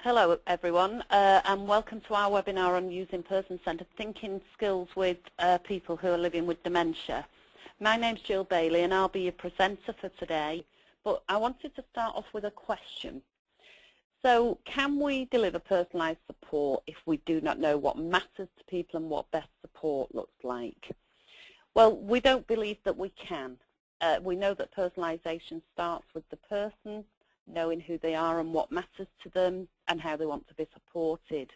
Hello everyone, and welcome to our webinar on using person-centred thinking skills with people who are living with dementia. My name's Jill Bailey and I'll be your presenter for today, but I wanted to start off with a question. So, can we deliver personalised support if we do not know what matters to people and what best support looks like? Well, we don't believe that we can. We know that personalisation starts with the person, knowing who they are and what matters to them and how they want to be supported.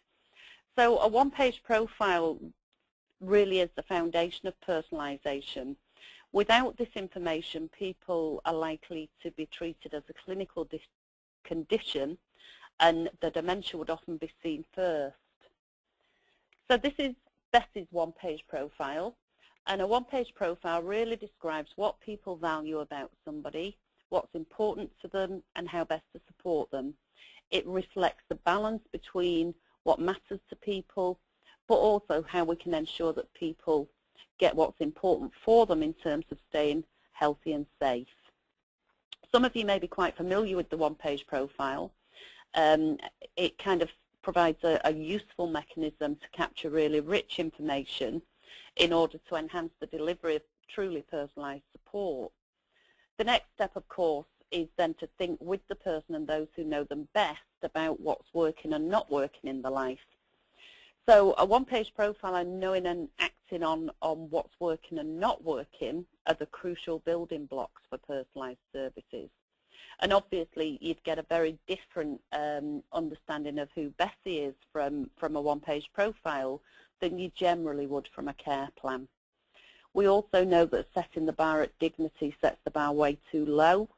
So a one-page profile really is the foundation of personalisation. Without this information, people are likely to be treated as a clinical condition, and the dementia would often be seen first. So this is Bessie's one-page profile, and a one-page profile really describes what people value about somebody, what's important to them and how best to support them. It reflects the balance between what matters to people, but also how we can ensure that people get what's important for them in terms of staying healthy and safe. Some of you may be quite familiar with the one-page profile. It kind of provides a useful mechanism to capture really rich information in order to enhance the delivery of truly personalised support. The next step, of course, is then to think with the person and those who know them best about what's working and not working in their life. So a one-page profile and knowing and acting on what's working and not working are the crucial building blocks for personalised services. And obviously, you'd get a very different understanding of who Bessie is from a one-page profile than you generally would from a care plan. We also know that setting the bar at dignity sets the bar way too low.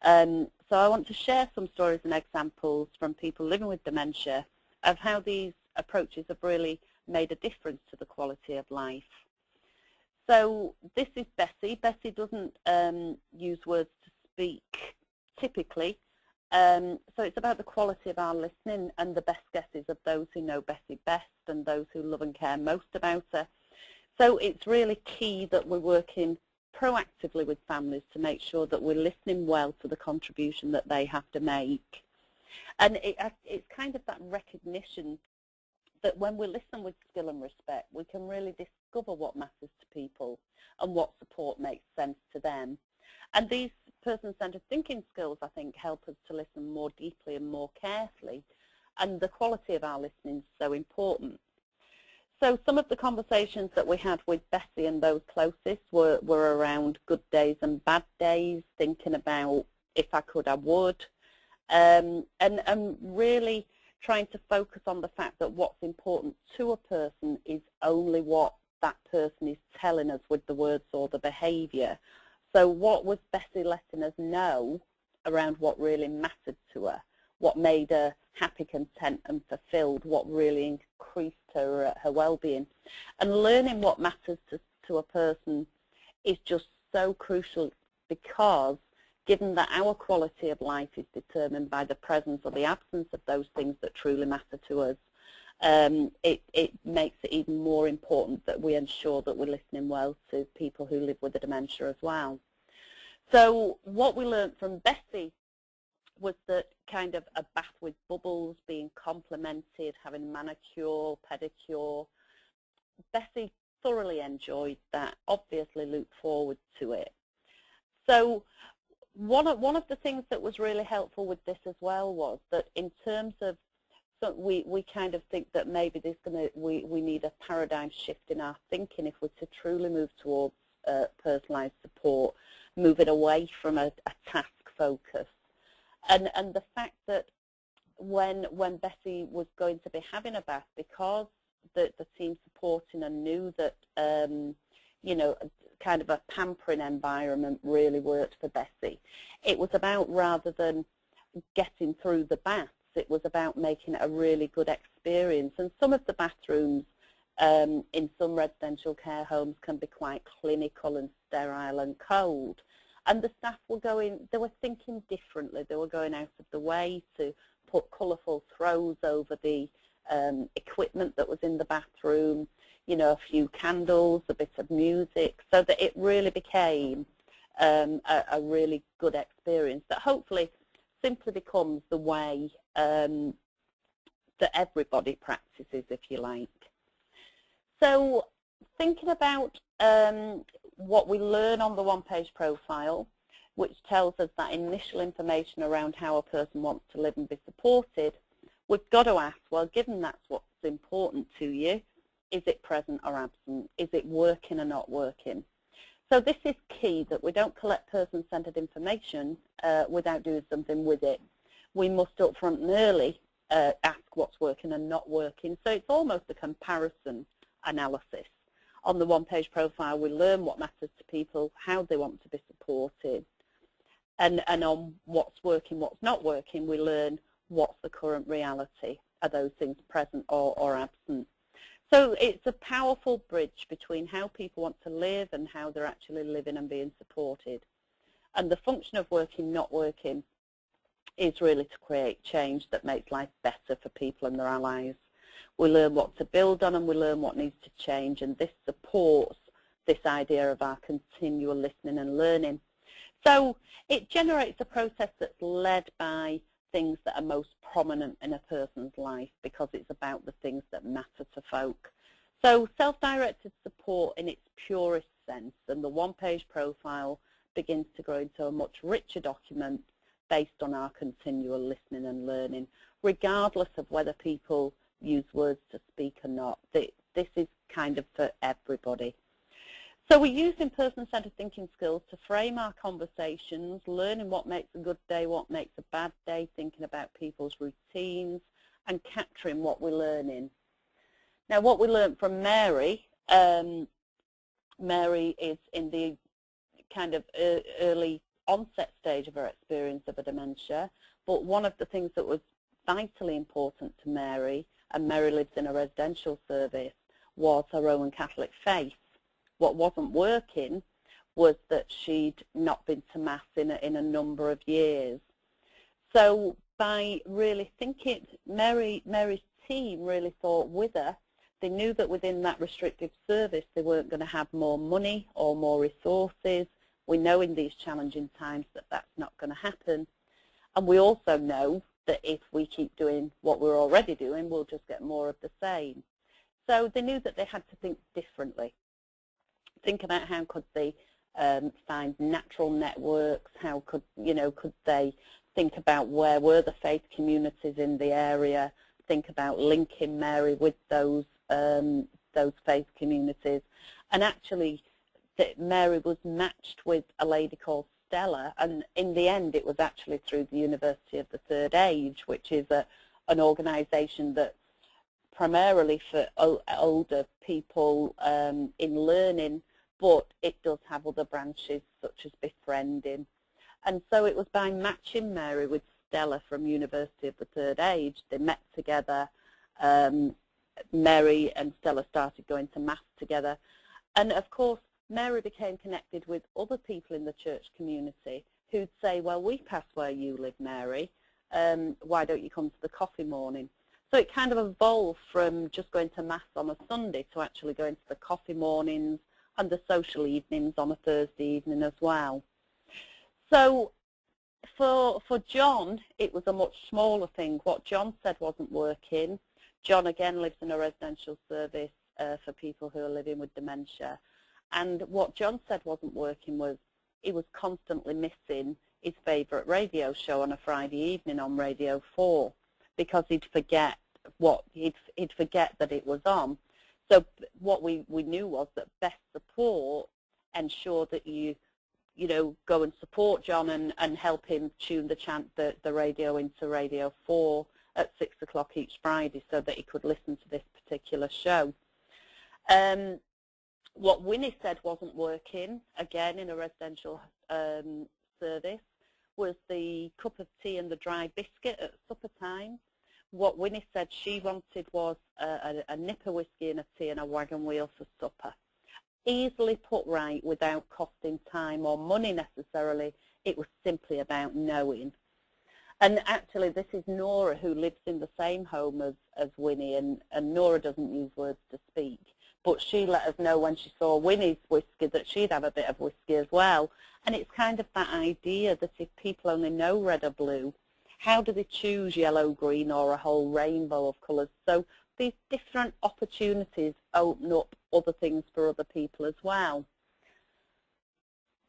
So I want to share some stories and examples from people living with dementia of how these approaches have really made a difference to the quality of life. So this is Bessie. Bessie doesn't use words to speak typically. So it's about the quality of our listening and the best guesses of those who know Bessie best and those who love and care most about her. So it's really key that we're working proactively with families to make sure that we're listening well to the contribution that they have to make. And it's kind of that recognition that when we listen with skill and respect, we can really discover what matters to people and what support makes sense to them. And these person-centred thinking skills, I think, help us to listen more deeply and more carefully. And the quality of our listening is so important. So some of the conversations that we had with Bessie and those closest were around good days and bad days, thinking about if I could, I would, and really trying to focus on the fact that what's important to a person is only what that person is telling us with the words or the behaviour. So what was Bessie letting us know around what really mattered to her? What made her happy, content and fulfilled, what really increased her well-being. And learning what matters to a person is just so crucial, because given that our quality of life is determined by the presence or the absence of those things that truly matter to us, it makes it even more important that we ensure that we're listening well to people who live with the dementia as well. So what we learned from Bessie was that kind of a bath with bubbles, being complimented, having manicure, pedicure. Bessie thoroughly enjoyed that, obviously looked forward to it. So one of the things that was really helpful with this as well was that in terms of, so we kind of think that maybe we need a paradigm shift in our thinking if we're to truly move towards personalised support, moving away from a task focus. And the fact that when Bessie was going to be having a bath, because the team supporting her knew that, you know, kind of a pampering environment really worked for Bessie. It was about, rather than getting through the baths, it was about making it a really good experience. And some of the bathrooms in some residential care homes can be quite clinical and sterile and cold. And the staff were they were thinking differently. They were going out of the way to put colourful throws over the equipment that was in the bathroom, you know, a few candles, a bit of music, so that it really became a really good experience that hopefully simply becomes the way that everybody practices, if you like. So thinking about what we learn on the one-page profile, which tells us that initial information around how a person wants to live and be supported, we've got to ask, well, given that's what's important to you, is it present or absent? Is it working or not working? So this is key, that we don't collect person-centered information without doing something with it. We must up front and early ask what's working and not working. So it's almost a comparison analysis. On the one-page profile, we learn what matters to people, how they want to be supported. And on what's working, what's not working, we learn what's the current reality. Are those things present or absent? So it's a powerful bridge between how people want to live and how they're actually living and being supported. And the function of working, not working, is really to create change that makes life better for people and their allies. We learn what to build on and we learn what needs to change, and this supports this idea of our continual listening and learning. So it generates a process that's led by things that are most prominent in a person's life, because it's about the things that matter to folk. So self-directed support in its purest sense, and the one-page profile begins to grow into a much richer document based on our continual listening and learning, regardless of whether people use words to speak or not. This is kind of for everybody. So we're using person-centered thinking skills to frame our conversations, learning what makes a good day, what makes a bad day, thinking about people's routines, and capturing what we're learning. Now, what we learned from Mary, Mary is in the kind of early onset stage of her experience of a dementia, but one of the things that was vitally important to Mary, and Mary lives in a residential service, was her Roman Catholic faith. What wasn't working was that she'd not been to Mass in a number of years. So by really thinking, Mary's team really thought with her. They knew that within that restrictive service they weren't going to have more money or more resources. We know in these challenging times that that's not going to happen. And we also know that if we keep doing what we're already doing, we'll just get more of the same. So they knew that they had to think differently. Think about how could they find natural networks, how could they think about where were the faith communities in the area, think about linking Mary with those faith communities. And actually Mary was matched with a lady called Stella, and in the end it was actually through the University of the Third Age, which is an organisation that primarily for older people in learning, but it does have other branches such as befriending. And so it was by matching Mary with Stella from University of the Third Age, they met together. Mary and Stella started going to Mass together. And of course, Mary became connected with other people in the church community who'd say, well, we pass where you live, Mary. Why don't you come to the coffee morning? So it kind of evolved from just going to Mass on a Sunday to actually going to the coffee mornings and the social evenings on a Thursday evening as well. So for John, it was a much smaller thing. What John said wasn't working. John, again, lives in a residential service for people who are living with dementia. And what John said wasn't working was he was constantly missing his favourite radio show on a Friday evening on Radio 4 because he'd forget that it was on. So what we knew was that best support ensured that you go and support John and help him tune the radio into Radio 4 at 6 o'clock each Friday so that he could listen to this particular show. What Winnie said wasn't working, again in a residential service, was the cup of tea and the dry biscuit at supper time. What Winnie said she wanted was a nip of whiskey and a tea and a wagon wheel for supper. Easily put right without costing time or money necessarily. It was simply about knowing. And actually this is Nora, who lives in the same home as Winnie, and Nora doesn't use words to speak. But she let us know when she saw Winnie's whiskey that she'd have a bit of whiskey as well. And it's kind of that idea that if people only know red or blue, How do they choose yellow, green, or a whole rainbow of colours? So these different opportunities open up other things for other people as well.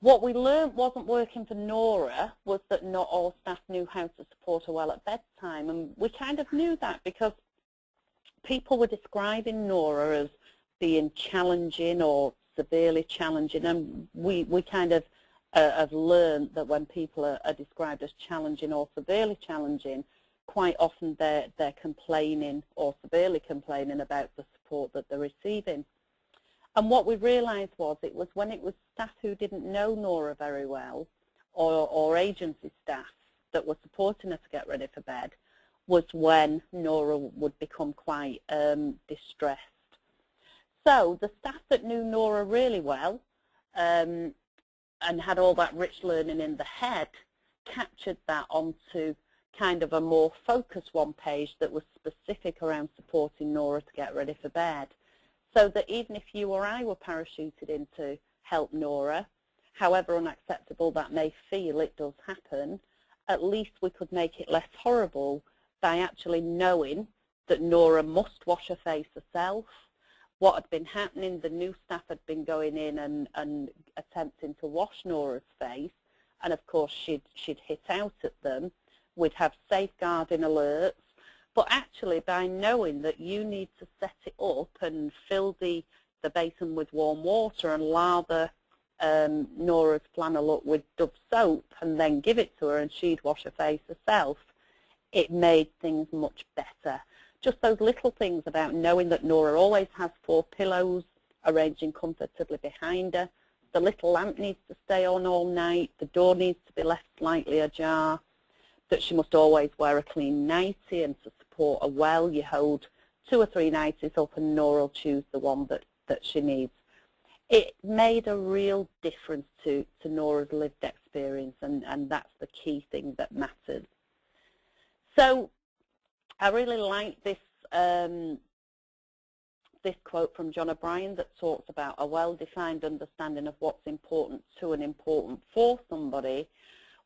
What we learned wasn't working for Nora was that not all staff knew how to support her well at bedtime, and we kind of knew that because people were describing Nora as being challenging or severely challenging, and we kind of have learned that when people are described as challenging or severely challenging, quite often they're complaining or severely complaining about the support that they're receiving. And what we realised was it was when it was staff who didn't know Nora very well, or agency staff that were supporting her to get ready for bed, was when Nora would become quite distressed. So the staff that knew Nora really well and had all that rich learning in the head captured that onto kind of a more focused one page that was specific around supporting Nora to get ready for bed. So that even if you or I were parachuted in to help Nora, however unacceptable that may feel, it does happen, at least we could make it less horrible by actually knowing that Nora must wash her face herself. What had been happening, the new staff had been going in and attempting to wash Nora's face, and of course she'd hit out at them. We'd have safeguarding alerts. But actually, by knowing that you need to set it up and fill the basin with warm water and lather Nora's flannel up with Dove soap and then give it to her and she'd wash her face herself, it made things much better. Just those little things about knowing that Nora always has 4 pillows arranging comfortably behind her, the little lamp needs to stay on all night, the door needs to be left slightly ajar, that she must always wear a clean nightie, and to support her well, you hold 2 or 3 nighties up and Nora will choose the one that she needs. It made a real difference to Nora's lived experience, and that's the key thing that mattered. So I really like this this quote from John O'Brien that talks about a well-defined understanding of what's important to and important for somebody,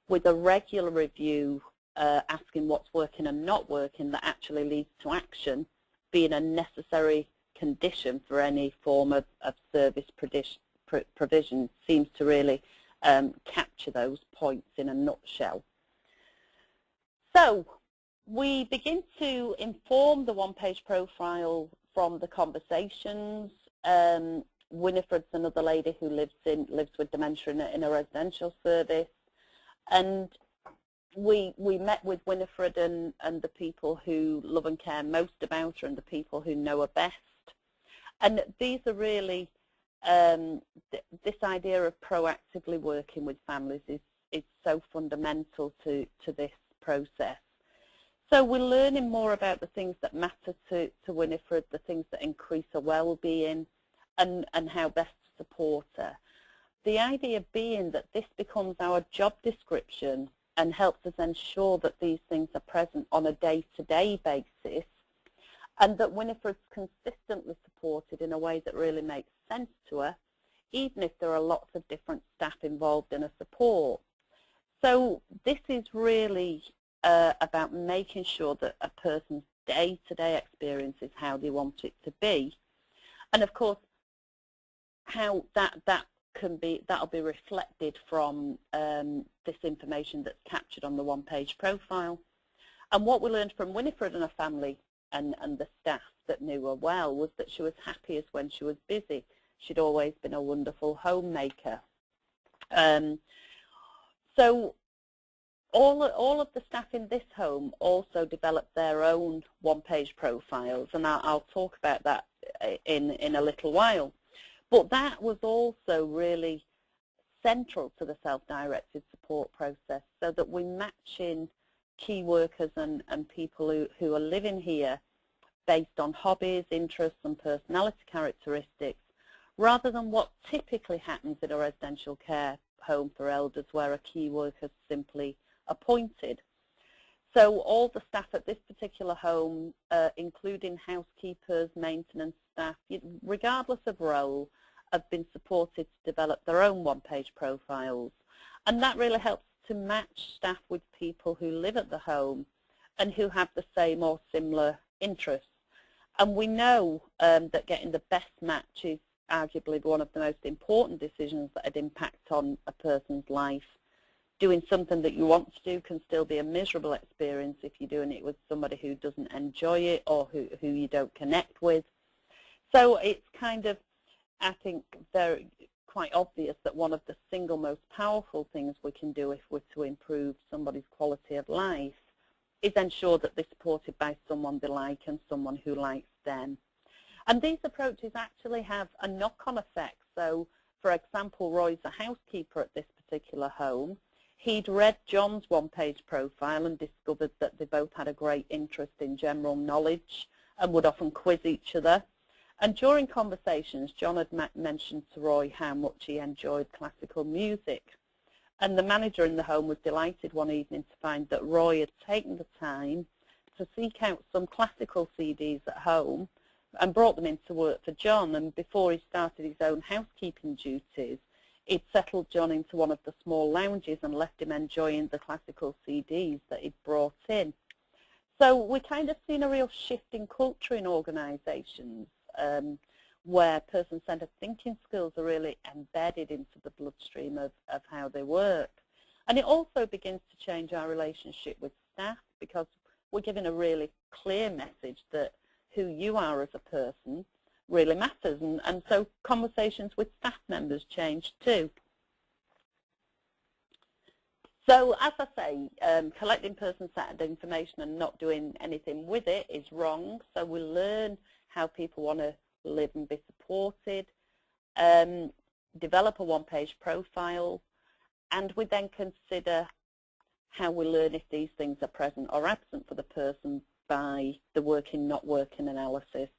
with a regular review asking what's working and not working that actually leads to action being a necessary condition for any form of service provision, seems to really capture those points in a nutshell. So we begin to inform the one-page profile from the conversations. Winifred's another lady who lives with dementia in a residential service, and we met with Winifred and the people who love and care most about her and the people who know her best. And these are really, this idea of proactively working with families is so fundamental to this process. So we're learning more about the things that matter to Winifred, the things that increase her well-being, and how best to support her. The idea being that this becomes our job description and helps us ensure that these things are present on a day-to-day basis, and that Winifred's consistently supported in a way that really makes sense to her, even if there are lots of different staff involved in a support. So this is really about making sure that a person's day-to-day experience is how they want it to be. And of course, how that'll be reflected from this information that's captured on the one-page profile. And what we learned from Winifred and her family and the staff that knew her well was that she was happiest when she was busy. She'd always been a wonderful homemaker. So all of the staff in this home also developed their own one-page profiles, and I'll talk about that in a little while. But that was also really central to the self-directed support process, so that we match in key workers and people who are living here based on hobbies, interests and personality characteristics, rather than what typically happens in a residential care home for elders where a key worker is simply appointed. So all the staff at this particular home, including housekeepers, maintenance staff, regardless of role, have been supported to develop their own one-page profiles. And that really helps to match staff with people who live at the home and who have the same or similar interests. And we know that getting the best match is arguably one of the most important decisions that had impact on a person's life. Doing something that you want to do can still be a miserable experience if you're doing it with somebody who doesn't enjoy it or who you don't connect with. So it's kind of, I think, very quite obvious that one of the single most powerful things we can do if we're to improve somebody's quality of life is ensure that they're supported by someone they like and someone who likes them. And these approaches actually have a knock-on effect. So, for example, Roy's a housekeeper at this particular home. He'd read John's one-page profile and discovered that they both had a great interest in general knowledge and would often quiz each other. And during conversations, John had mentioned to Roy how much he enjoyed classical music. And the manager in the home was delighted one evening to find that Roy had taken the time to seek out some classical CDs at home and brought them into work for John. And before he started his own housekeeping duties, he'd settled John into one of the small lounges and left him enjoying the classical CDs that he'd brought in. So we kind of seen a real shift in culture in organisations where person-centred thinking skills are really embedded into the bloodstream of how they work. And it also begins to change our relationship with staff, because we're giving a really clear message that who you are as a person really matters, and so conversations with staff members change too. So as I say, collecting person-centered information and not doing anything with it is wrong. So we learn how people want to live and be supported, develop a one-page profile, and we then consider how we learn if these things are present or absent for the person by the working, not working analysis.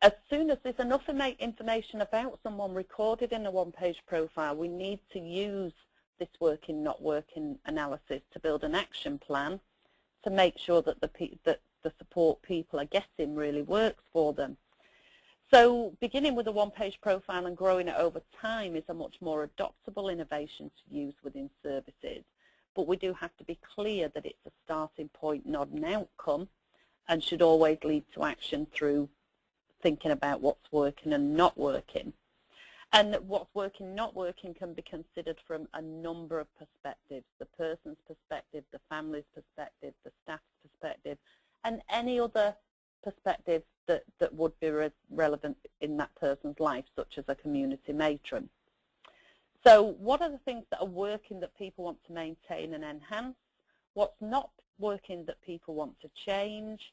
As soon as there's enough information about someone recorded in a one-page profile, we need to use this working, not working analysis to build an action plan to make sure that the support people are getting really works for them. So beginning with a one-page profile and growing it over time is a much more adoptable innovation to use within services. But we do have to be clear that it's a starting point, not an outcome, and should always lead to action through thinking about what's working and not working. And what's working and not working can be considered from a number of perspectives: the person's perspective, the family's perspective, the staff's perspective, and any other perspective that would be relevant in that person's life, such as a community matron. So what are the things that are working that people want to maintain and enhance? What's not working that people want to change?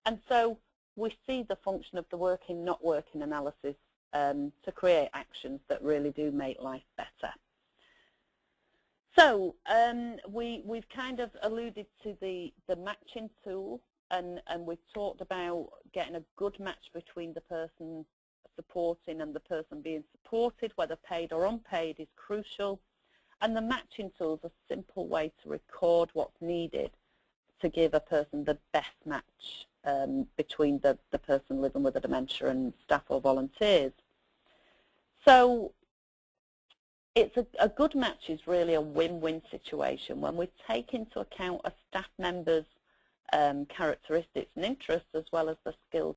And so we see the function of the working, not working analysis to create actions that really do make life better. So we've kind of alluded to the matching tool, and we've talked about getting a good match between the person supporting and the person being supported, whether paid or unpaid, is crucial. And the matching tool is a simple way to record what's needed to give a person the best match between the person living with a dementia and staff or volunteers. So it's a good match is really a win-win situation when we take into account a staff member's characteristics and interests, as well as the skills